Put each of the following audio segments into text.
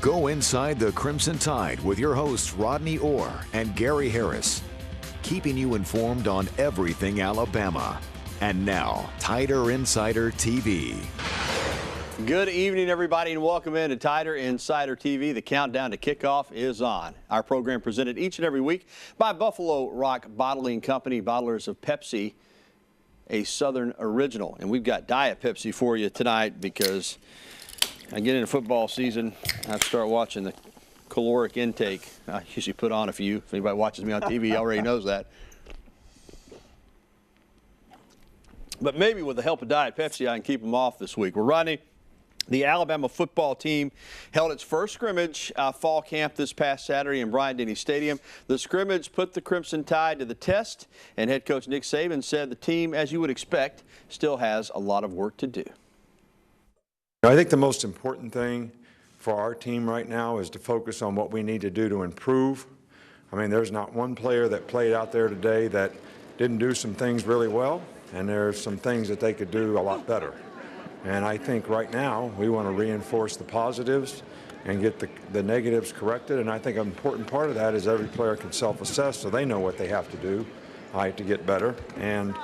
Go inside the Crimson Tide with your hosts Rodney Orr and Gary Harris, keeping you informed on everything Alabama. And now, Tider Insider TV. Good evening, everybody, and welcome in to Tider Insider TV. The countdown to kickoff is on. Our program presented each and every week by Buffalo Rock Bottling Company, bottlers of Pepsi, a Southern original. And we've got Diet Pepsi for you tonight because I get into football season, I start watching the caloric intake. I usually put on a few. If anybody watches me on TV already knows that. But maybe with the help of Diet Pepsi, I can keep them off this week. Well, Rodney, the Alabama football team held its first scrimmage fall camp this past Saturday in Bryant-Denny Stadium. The scrimmage put the Crimson Tide to the test, and head coach Nick Saban said the team, as you would expect, still has a lot of work to do. I think the most important thing for our team right now is to focus on what we need to do to improve. I mean, there's not one player that played out there today that didn't do some things really well, and there's some things that they could do a lot better. And I think right now we want to reinforce the positives and get the negatives corrected. And I think an important part of that is every player can self-assess so they know what they have to do to get better. And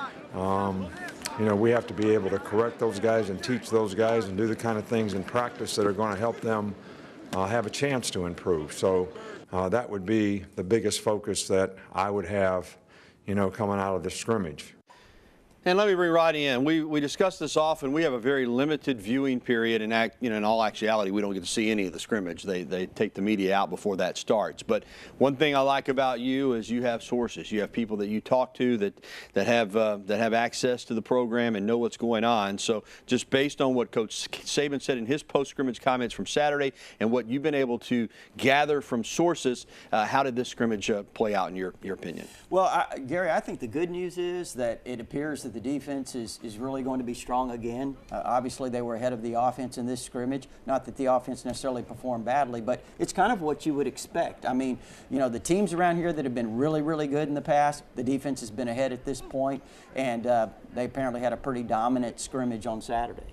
you know, we have to be able to correct those guys and teach those guys and do the kind of things in practice that are going to help them have a chance to improve. So that would be the biggest focus that I would have, you know, coming out of the scrimmage. And let me bring Rodney in. We discuss this often. We have a very limited viewing period, and in all actuality, we don't get to see any of the scrimmage. They take the media out before that starts. But one thing I like about you is you have sources. You have people that you talk to that have access to the program and know what's going on. So just based on what Coach Saban said in his post-scrimmage comments from Saturday and what you've been able to gather from sources, how did this scrimmage play out in your opinion? Well, Gary, I think the good news is that it appears that the defense is really going to be strong again. Obviously, they were ahead of the offense in this scrimmage. Not that the offense necessarily performed badly, but it's kind of what you would expect. I mean, you know, the teams around here that have been really, really good in the past, the defense has been ahead at this point, and they apparently had a pretty dominant scrimmage on Saturday.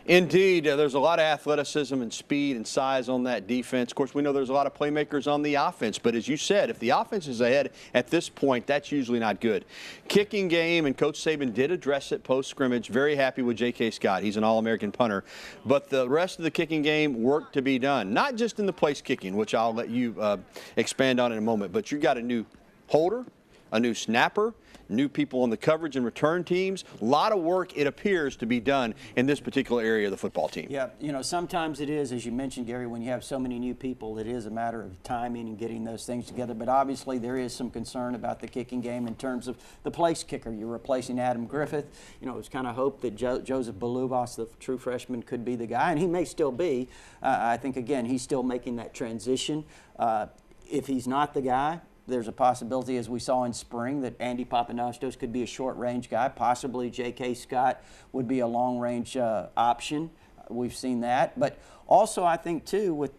Indeed, there's a lot of athleticism and speed and size on that defense. Of course, we know there's a lot of playmakers on the offense, but as you said, if the offense is ahead at this point, that's usually not good. Kicking game, and Coach Saban did address it post-scrimmage. Very happy with J.K. Scott. He's an All-American punter. But the rest of the kicking game, work to be done. Not just in the place kicking, which I'll let you expand on in a moment, but you got a new holder, a new snapper, new people on the coverage and return teams. A lot of work, it appears, to be done in this particular area of the football team. Yeah, you know, sometimes it is, as you mentioned, Gary, when you have so many new people, it is a matter of timing and getting those things together. But obviously there is some concern about the kicking game in terms of the place kicker. You're replacing Adam Griffith. You know, it was kind of hoped that Joseph Balubas, the true freshman, could be the guy, and he may still be. I think, again, he's still making that transition. If he's not the guy, there's a possibility, as we saw in spring, that Andy Papanostos could be a short-range guy. Possibly J.K. Scott would be a long-range option. We've seen that. But also, I think, too, with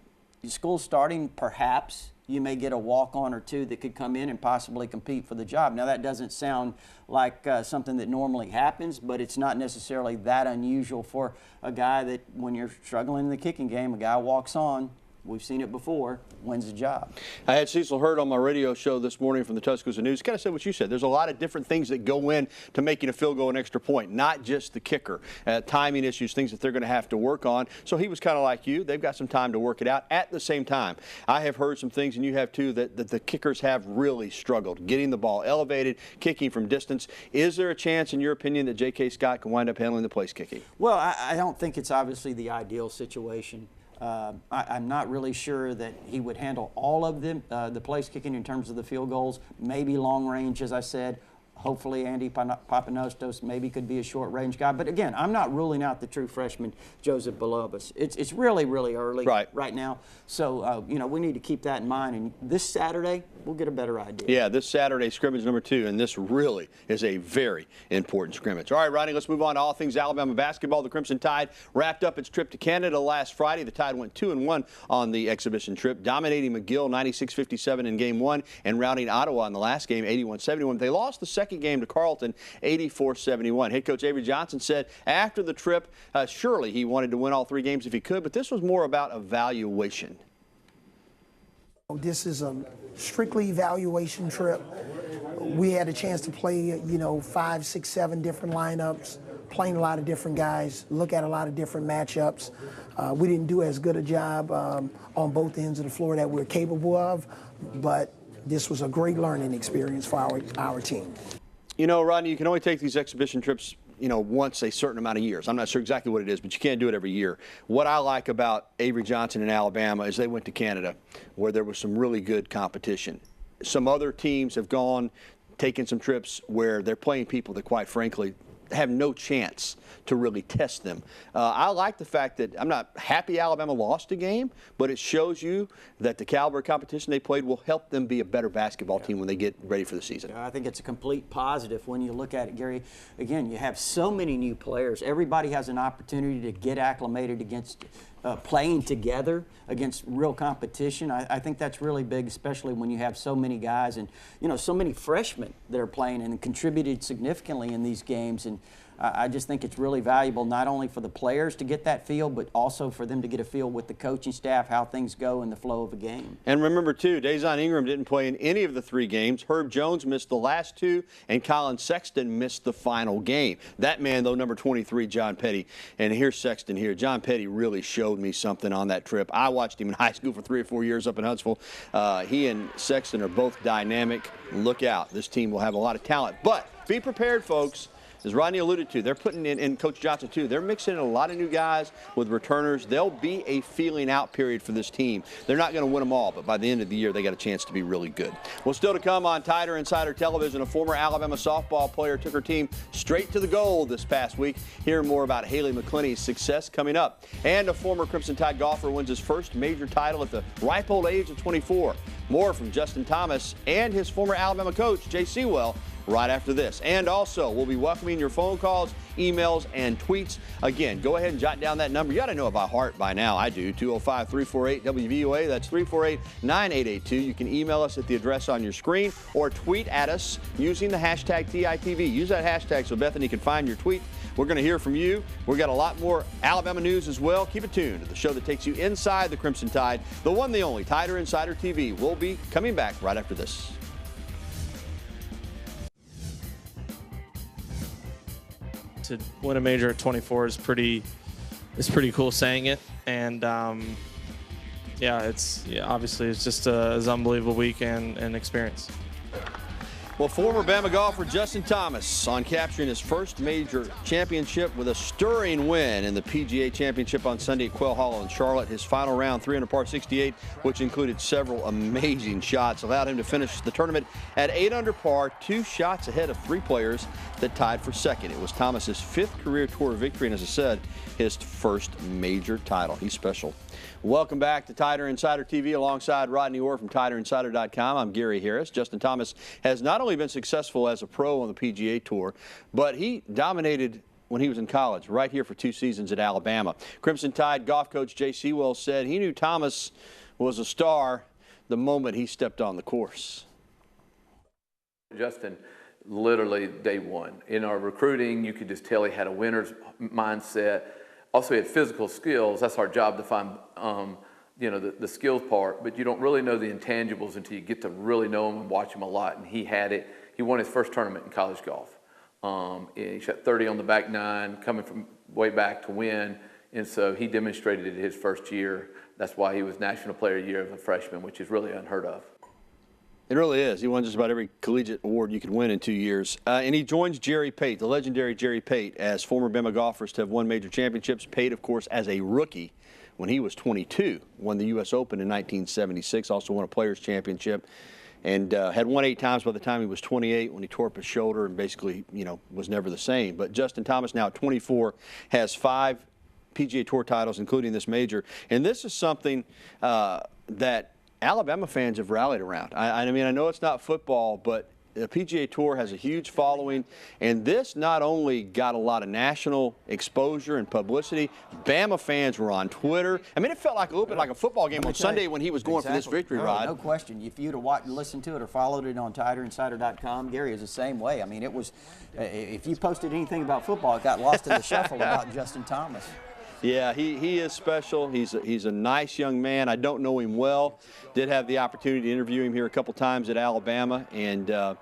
school starting, perhaps you may get a walk-on or two that could come in and possibly compete for the job. Now, that doesn't sound like something that normally happens, but it's not necessarily that unusual for a guy that, when you're struggling in the kicking game, a guy walks on. We've seen it before, wins the job. I had Cecil Hurd on my radio show this morning from the Tuscaloosa News. Kind of said what you said. There's a lot of different things that go in to making a field goal an extra point, not just the kicker. Timing issues, things that they're going to have to work on. So he was kind of like you. They've got some time to work it out. At the same time, I have heard some things, and you have too, that the kickers have really struggled getting the ball elevated, kicking from distance. Is there a chance, in your opinion, that J.K. Scott can wind up handling the place kicking? Well, I don't think it's obviously the ideal situation. I'm not really sure that he would handle all of them, the place kicking in terms of the field goals, maybe long range, as I said. Hopefully Andy Papanostos maybe could be a short-range guy. But again, I'm not ruling out the true freshman, Joseph Balubas. It's really, really early right now. So, you know, we need to keep that in mind. And this Saturday, we'll get a better idea. Yeah, this Saturday, scrimmage number 2, and this really is a very important scrimmage. All right, Rodney, let's move on to all things Alabama basketball. The Crimson Tide wrapped up its trip to Canada last Friday. The Tide went 2-1 on the exhibition trip, dominating McGill 96-57 in Game 1 and routing Ottawa in the last game 81-71. They lost the second game to Carleton 84-71. Head coach Avery Johnson said after the trip, surely he wanted to win all 3 games if he could, but this was more about evaluation. This is a strictly evaluation trip. We had a chance to play, 5, 6, 7 different lineups, playing a lot of different guys, look at a lot of different matchups. We didn't do as good a job on both ends of the floor that we're capable of, but this was a great learning experience for our team. Rodney, you can only take these exhibition trips once a certain amount of years. I'm not sure exactly what it is, but you can't do it every year. What I like about Avery Johnson in Alabama is they went to Canada where there was some really good competition. Some other teams have taken some trips where they're playing people that, quite frankly, have no chance to really test them. I like the fact that I'm not happy Alabama lost a game, but it shows you that the caliber of competition they played will help them be a better basketball team when they get ready for the season. I think it's a complete positive when you look at it, Gary. Again, you have so many new players. Everybody has an opportunity to get acclimated against playing together against real competition. I think that's really big, especially when you have so many guys and so many freshmen that are playing and contributed significantly in these games. And I just think it's really valuable not only for the players to get that feel, but also for them to get a feel with the coaching staff, how things go in the flow of a game. And remember, too, Dazon Ingram didn't play in any of the 3 games. Herb Jones missed the last 2, and Colin Sexton missed the final game. That man, though, number 23, John Petty. And here's Sexton here. John Petty really showed me something on that trip. I watched him in high school for 3 or 4 years up in Huntsville. He and Sexton are both dynamic. Look out. This team will have a lot of talent. But be prepared, folks. As Rodney alluded to, they're putting in, and Coach Johnson too, they're mixing in a lot of new guys with returners. There'll be a feeling out period for this team. They're not going to win them all, but by the end of the year, they got a chance to be really good. Well, still to come on Tider Insider Television, a former Alabama softball player took her team straight to the gold this past week. Hear more about Haley McClinney's success coming up. And a former Crimson Tide golfer wins his first major title at the ripe old age of 24. More from Justin Thomas and his former Alabama coach, Jay Sewell, right after this. And also, we'll be welcoming your phone calls, emails, and tweets. Again, go ahead and jot down that number. You ought to know it by heart by now. I do. 205-348-WVUA. That's 348-9882. You can email us at the address on your screen or tweet at us using the hashtag TITV. Use that hashtag so Bethany can find your tweet. We're going to hear from you. We've got a lot more Alabama news as well. Keep it tuned to the show that takes you inside the Crimson Tide. The one, the only, Tider Insider TV. We'll be coming back right after this. To win a major at 24 is pretty cool saying it, and obviously it's just an unbelievable week and experience. Well, former Bama golfer Justin Thomas on capturing his first major championship with a stirring win in the PGA Championship on Sunday at Quail Hollow in Charlotte. His final round, 3 under par 68, which included several amazing shots, allowed him to finish the tournament at 8 under par, 2 shots ahead of 3 players that tied for second. It was Thomas's 5th career tour victory, and as I said, his first major title. He's special. Welcome back to Tider Insider TV alongside Rodney Orr from TiderInsider.com. I'm Gary Harris. Justin Thomas has not only been successful as a pro on the PGA Tour, but he dominated when he was in college, right here for 2 seasons at Alabama. Crimson Tide golf coach Jay Sewell said he knew Thomas was a star the moment he stepped on the course. Justin, literally day one. In our recruiting, you could just tell he had a winner's mindset. Also, he had physical skills. That's our job to find, the skills part. But you don't really know the intangibles until you get to really know him and watch him a lot. And he had it. He won his first tournament in college golf. He shot 30 on the back 9, coming from way back to win. And so he demonstrated it his first year. That's why he was National Player of the Year as a freshman, which is really unheard of. It really is. He won just about every collegiate award you could win in 2 years. And he joins Jerry Pate, the legendary Jerry Pate, as former Bama golfers to have won major championships. Pate, of course, as a rookie when he was 22, won the U.S. Open in 1976, also won a Players' Championship, and had won 8 times by the time he was 28 when he tore up his shoulder and basically, was never the same. But Justin Thomas, now at 24, has 5 PGA Tour titles, including this major. And this is something that Alabama fans have rallied around. I mean, I know it's not football, but the PGA Tour has a huge following, and this not only got a lot of national exposure and publicity, Bama fans were on Twitter. I mean, it felt like a little bit like a football game on Sunday when he was going for this victory ride. No question. If you'd have listened to it or followed it on TiderInsider.com, Gary is the same way. I mean, it was, if you posted anything about football, it got lost in the shuffle about Justin Thomas. Yeah, he is special. He's a nice young man. I don't know him well. Did have the opportunity to interview him here a couple times at Alabama, and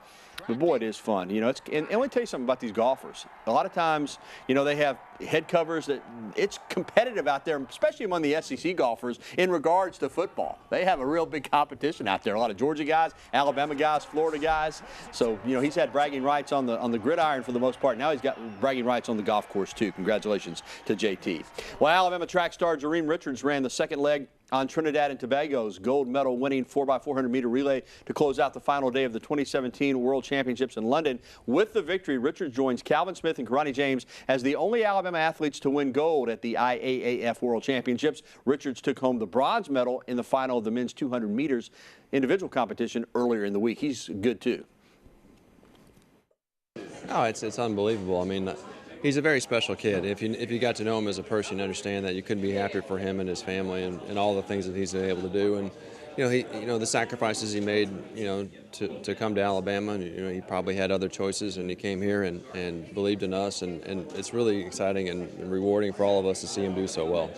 but boy, it is fun. You know, and let me tell you something about these golfers. A lot of times, you know, they have head covers that it's competitive out there, especially among the SEC golfers in regards to football. They have a real big competition out there. A lot of Georgia guys, Alabama guys, Florida guys. So, you know, he's had bragging rights on the gridiron for the most part. Now he's got bragging rights on the golf course too. Congratulations to JT. Well, Alabama track star Jareem Richards ran the second leg on Trinidad and Tobago's gold medal winning 4x400 meter relay to close out the final day of the 2017 World Championships in London. With the victory, Richards joins Calvin Smith and Karani James as the only Alabama athletes to win gold at the IAAF World Championships. Richards took home the bronze medal in the final of the men's 200 meters individual competition earlier in the week. He's good too. Oh, it's unbelievable. I mean, he's a very special kid. If you got to know him as a person, you understand that you couldn't be happier for him and his family and all the things that he's been able to do. And the sacrifices he made, to come to Alabama. And, he probably had other choices, and he came here and believed in us. And it's really exciting and rewarding for all of us to see him do so well.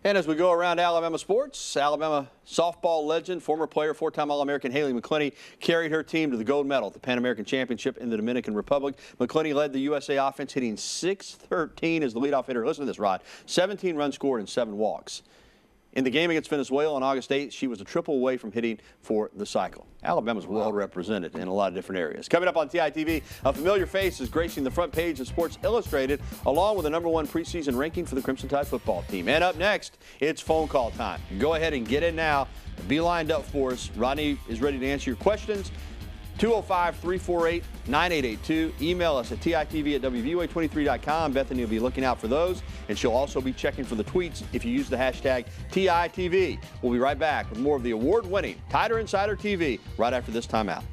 And as we go around Alabama sports, Alabama softball legend, former player, four-time All-American Haley McClenny carried her team to the gold medal at the Pan American Championship in the Dominican Republic. McClenny led the USA offense, hitting .613 as the leadoff hitter. Listen to this, Rod. 17 runs scored and 7 walks. In the game against Venezuela on August 8th, she was a triple away from hitting for the cycle. Alabama's well represented in a lot of different areas. Coming up on TITV, a familiar face is gracing the front page of Sports Illustrated, along with the #1 preseason ranking for the Crimson Tide football team. And up next, it's phone call time. Go ahead and get in now. Be lined up for us. Rodney is ready to answer your questions. 205-348-9882. Email us at TITV@WVUA23.com. Bethany will be looking out for those, and she'll also be checking for the tweets if you use the hashtag TITV. We'll be right back with more of the award-winning Tider Insider TV right after this timeout.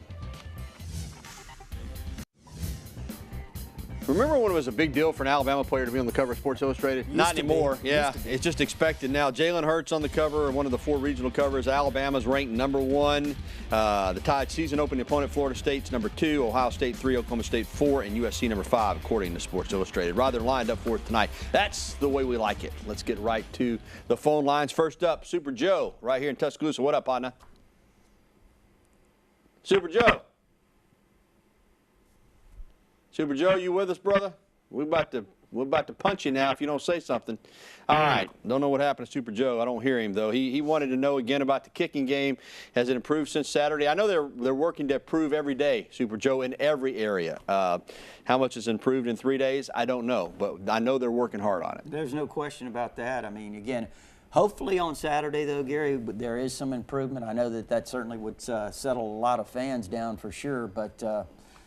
Remember when it was a big deal for an Alabama player to be on the cover of Sports Illustrated? Not anymore. Yeah, it's just expected now. Jalen Hurts on the cover, one of the 4 regional covers. Alabama's ranked #1. The Tide season opening opponent, Florida State's #2, Ohio State 3, Oklahoma State 4, and USC #5, according to Sports Illustrated. Rather lined up for us tonight. That's the way we like it. Let's get right to the phone lines. First up, Super Joe, right here in Tuscaloosa. What up, partner? Super Joe. Super Joe, you with us, brother? We're about to punch you now if you don't say something. All right. Don't know what happened to Super Joe. I don't hear him, though. He wanted to know again about the kicking game. Has it improved since Saturday? I know they're working to improve every day, Super Joe, in every area. How much has improved in 3 days? I don't know, but I know they're working hard on it. There's no question about that. I mean, again, hopefully on Saturday, though, Gary, there is some improvement. I know that certainly would settle a lot of fans down for sure, but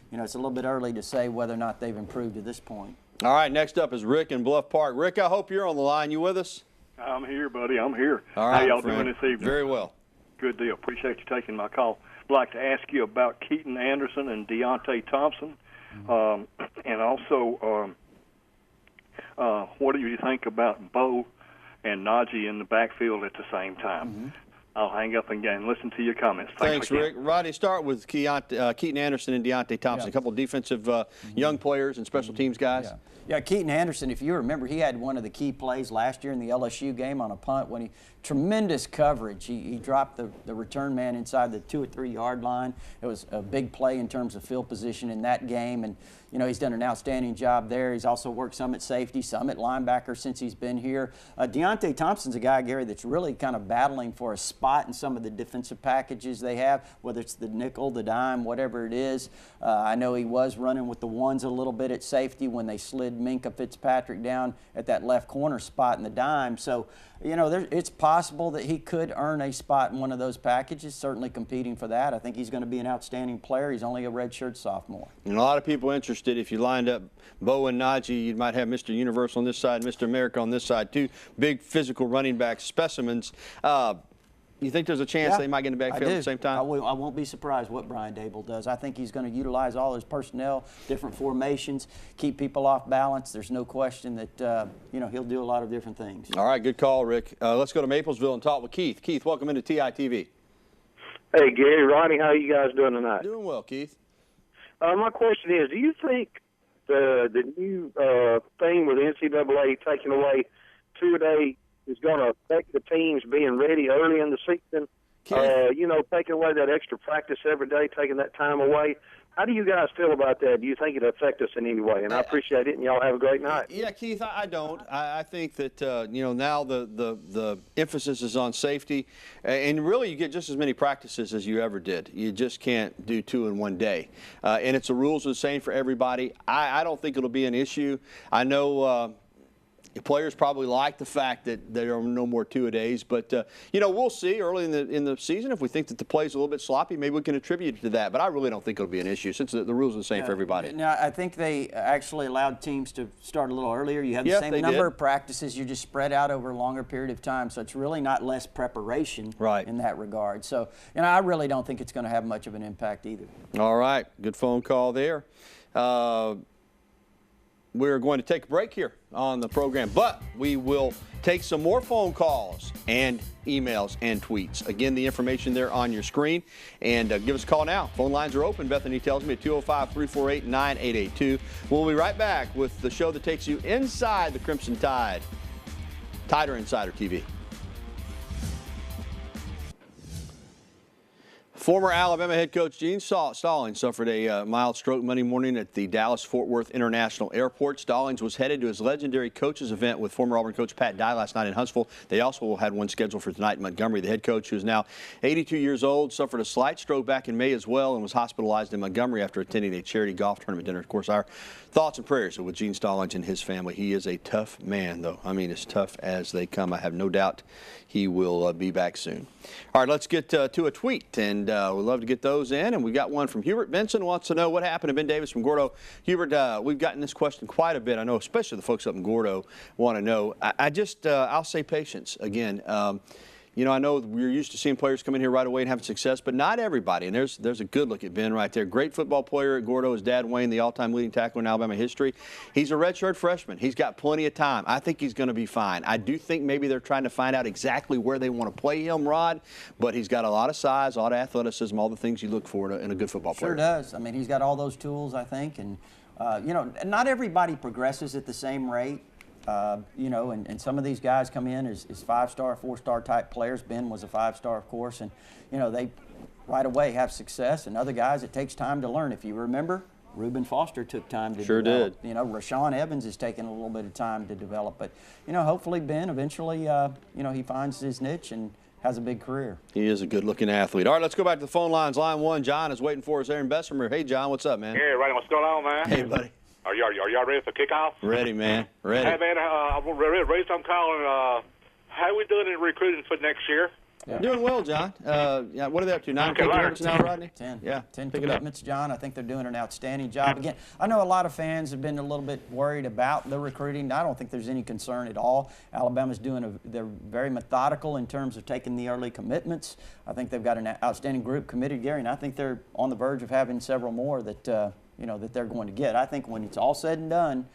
it's a little bit early to say whether or not they've improved to this point. All right, next up is Rick in Bluff Park. Rick, I hope you're on the line. You with us? I'm here, buddy. I'm here. All right, how y'all doing this evening? Very well. Good deal. Appreciate you taking my call. I'd like to ask you about Keaton Anderson and Deontay Thompson, and also what do you think about Bo and Najee in the backfield at the same time? I'll hang up and listen to your comments. Thanks Rick. Rodney, start with Keaton Anderson and Deontay Thompson, a couple of defensive young players and special teams guys. Yeah, Keaton Anderson, if you remember, he had one of the key plays last year in the LSU game on a punt when tremendous coverage. He dropped the return man inside the 2 or 3 yard line. It was a big play in terms of field position in that game, and he's done an outstanding job there. He's also worked some at safety, some at linebacker since he's been here. Deontay Thompson's a guy, Gary, that's really kind of battling for a spot in some of the defensive packages they have, whether it's the nickel, the dime, whatever it is. I know he was running with the ones a little bit at safety when they slid Minkah Fitzpatrick down at that left corner spot in the dime. So, it's possible that he could earn a spot in one of those packages, certainly competing for that. I think he's going to be an outstanding player. He's only a redshirt sophomore. And a lot of people interested, if you lined up Bo and Najee, you might have Mr. Universal on this side, Mr. America on this side, 2 big physical running back specimens. You think there's a chance they might get in the backfield at the same time? I won't be surprised what Brian Dable does. I think he's going to utilize all his personnel, different formations, keep people off balance. There's no question that he'll do a lot of different things. All right, good call, Rick. Let's go to Maplesville and talk with Keith. Keith, welcome into TITV. Hey, Gary, Rodney, how you guys doing tonight? Doing well, Keith. My question is, do you think the new thing with the NCAA taking away 2-a-day is going to affect the teams being ready early in the season? Taking away that extra practice every day, taking that time away. How do you guys feel about that? Do you think it'll affect us in any way? And I appreciate it, and y'all have a great night. Yeah, Keith, I don't. I think that, now the emphasis is on safety. And really, you get just as many practices as you ever did. You just can't do 2 in one day. And it's the rules are the same for everybody. I don't think it'll be an issue. I know players probably like the fact that there are no more 2-a-days, but we'll see early in the season if we think that the play's a little bit sloppy. Maybe we can attribute it to that, but I really don't think it'll be an issue since the rules are the same for everybody. Now, I think they actually allowed teams to start a little earlier. You have the same number of practices. You just spread out over a longer period of time, so it's really not less preparation in that regard. So, I really don't think it's going to have much of an impact either. All right, good phone call there. We're going to take a break here on the program, but we will take some more phone calls and emails and tweets. Again, the information there on your screen. And give us a call now. Phone lines are open, Bethany tells me, at 205-348-9882. We'll be right back with the show that takes you inside the Crimson Tide. Tider Insider TV. Former Alabama head coach Gene Stallings suffered a mild stroke Monday morning at the Dallas-Fort Worth International Airport. Stallings was headed to his legendary coaches event with former Auburn coach Pat Dye last night in Huntsville. They also had one scheduled for tonight in Montgomery. The head coach, who is now 82 years old, suffered a slight stroke back in May as well and was hospitalized in Montgomery after attending a charity golf tournament dinner. Of course, our thoughts and prayers are with Gene Stallings and his family. He is a tough man, though. I mean, as tough as they come. I have no doubt he will be back soon. All right, let's get to a tweet, and we'd love to get those in. And we got one from Hubert Benson, who wants to know what happened to Ben Davis from Gordo. Hubert, we've gotten this question quite a bit. I know especially the folks up in Gordo want to know. I'll say patience again. I know we're used to seeing players come in here right away and having success, but not everybody. And there's a good look at Ben right there. Great football player at Gordo. His dad, Wayne, the all-time leading tackler in Alabama history. He's a redshirt freshman. He's got plenty of time. I think he's going to be fine. I do think maybe they're trying to find out exactly where they want to play him, Rod, but he's got a lot of size, a lot of athleticism, all the things you look for in a good football player. Sure does. I mean, he's got all those tools, I think. And, not everybody progresses at the same rate. And some of these guys come in as 5-star, 4-star type players. Ben was a 5-star, of course, and, they right away have success. And other guys, it takes time to learn. If you remember, Reuben Foster took time to develop. Sure did. Rashawn Evans has taken a little bit of time to develop. But, hopefully Ben eventually, he finds his niche and has a big career. He is a good-looking athlete. All right, let's go back to the phone lines. Line 1, John is waiting for us there in Bessemer. Hey, John, what's up, man? Hey, Rodney, what's going on, man? Hey, buddy. Are y'all ready for kickoff? Ready, man. Ready. Hey, man, I'm ready. I'm calling. How are we doing in recruiting for next year? Yeah. Doing well, John. What are they up to? 9 commitments now, Rodney? 10. Yeah. 10 commitments, John. I think they're doing an outstanding job. Again, I know a lot of fans have been a little bit worried about the recruiting. I don't think there's any concern at all. Alabama's they're very methodical in terms of taking the early commitments. I think they've got an outstanding group committed, Gary, and I think they're on the verge of having several more that that they're going to get. I think when it's all said and done,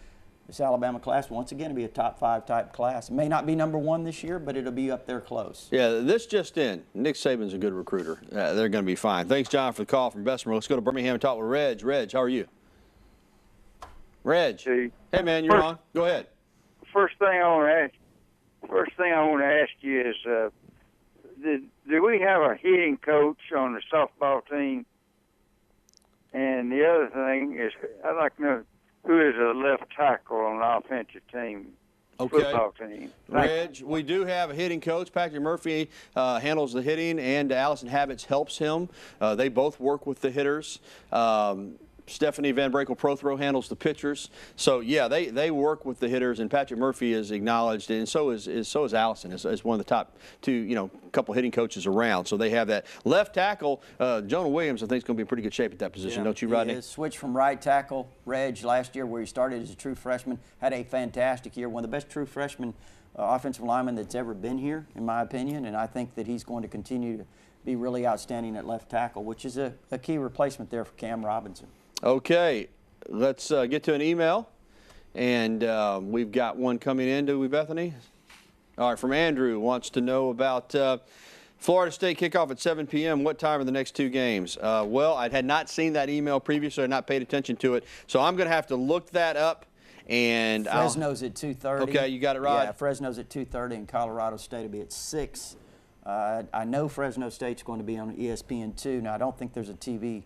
this Alabama class once again will be a top 5 type class. It may not be number 1 this year, but it'll be up there close. Yeah, this just in. Nick Saban's a good recruiter. They're going to be fine. Thanks, John, for the call from Bessemer. Let's go to Birmingham and talk with Reg. Reg, how are you? Reg. Hey, man, you're on. Go ahead. First thing I want to ask you is, do we have a hitting coach on the softball team? And the other thing is, I'd like to know who is a left tackle on the offensive team, football team. Reg, we do have a hitting coach. Patrick Murphy handles the hitting, and Allison Habits helps him. They both work with the hitters. Stephanie Van Brakel-Prothro handles the pitchers. So, yeah, they work with the hitters, and Patrick Murphy is acknowledged, and so is Allison, as one of the top 2, couple hitting coaches around. So they have that. Left tackle, Jonah Williams, I think, is going to be in pretty good shape at that position, don't you, Rodney? He is. Switched from right tackle. Reg, last year where he started as a true freshman, had a fantastic year. One of the best true freshman offensive linemen that's ever been here, in my opinion, and I think that he's going to continue to be really outstanding at left tackle, which is a key replacement there for Cam Robinson. Okay, let's get to an email, and we've got one coming in, do we, Bethany? All right, from Andrew, wants to know about Florida State kickoff at 7 p.m. What time are the next two games? Well, I had not seen that email previously. I had not paid attention to it. So I'm going to have to look that up. And Fresno's at 2:30. Okay, you got it right. Yeah, Fresno's at 2:30 and Colorado State will be at 6. I know Fresno State's going to be on ESPN2. Now, I don't think there's a TV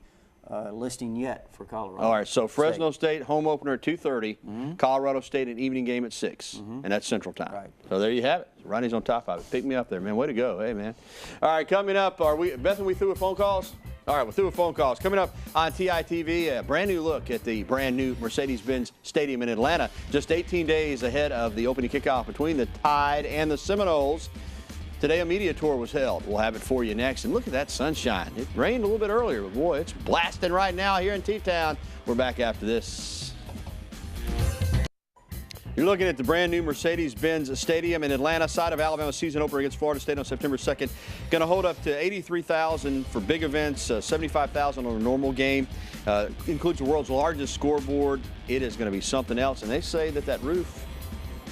listing yet for Colorado. All right, so Fresno State home opener at 2:30, Colorado State an evening game at 6, and that's Central Time. Right. So there you have it. Ronnie's on top of it. Pick me up there, man. Way to go. Hey, man. All right, coming up, Beth, are we through with phone calls? All right, we're through with phone calls. Coming up on TITV, a brand new look at the brand new Mercedes-Benz Stadium in Atlanta, just 18 days ahead of the opening kickoff between the Tide and the Seminoles. Today, a media tour was held. We'll have it for you next. And look at that sunshine. It rained a little bit earlier, but boy, it's blasting right now here in T-Town. We're back after this. You're looking at the brand new Mercedes-Benz Stadium in Atlanta, site of Alabama's season opener against Florida State on September 2nd. Going to hold up to 83,000 for big events, 75,000 on a normal game. Includes the world's largest scoreboard. It is going to be something else. And they say that roof,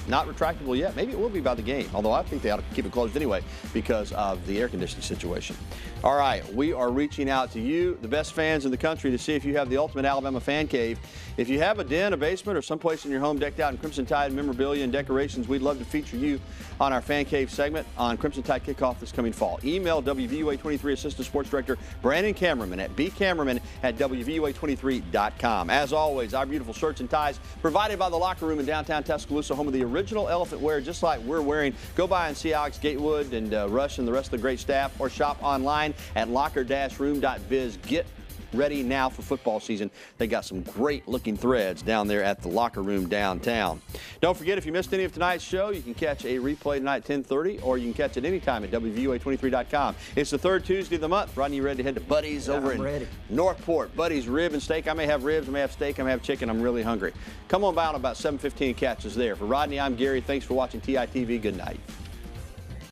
not retractable yet. Maybe it will be by the game, although I think they ought to keep it closed anyway because of the air conditioning situation. All right, we are reaching out to you, the best fans in the country, to see if you have the ultimate Alabama fan cave. If you have a den, a basement, or someplace in your home decked out in Crimson Tide memorabilia and decorations, we'd love to feature you on our fan cave segment on Crimson Tide kickoff this coming fall. Email WVUA23 Assistant Sports Director Brandon Cameraman at bcamerman@WVUA23.com. As always, our beautiful shirts and ties provided by the Locker Room in downtown Tuscaloosa, home of the original elephant wear, just like we're wearing. Go by and see Alex Gatewood and Rush and the rest of the great staff, or shop online at locker-room.biz. Get ready now for football season. They got some great looking threads down there at the Locker Room downtown. Don't forget, if you missed any of tonight's show, you can catch a replay tonight at 10:30, or you can catch it anytime at WVUA23.com. It's the third Tuesday of the month. Rodney, you ready to head to Buddy's over in Northport? Buddy's Rib and Steak. I may have ribs, I may have steak, I may have chicken. I'm really hungry. Come on by on about 7:15 and catch us there. For Rodney, I'm Gary. Thanks for watching TITV. Good night.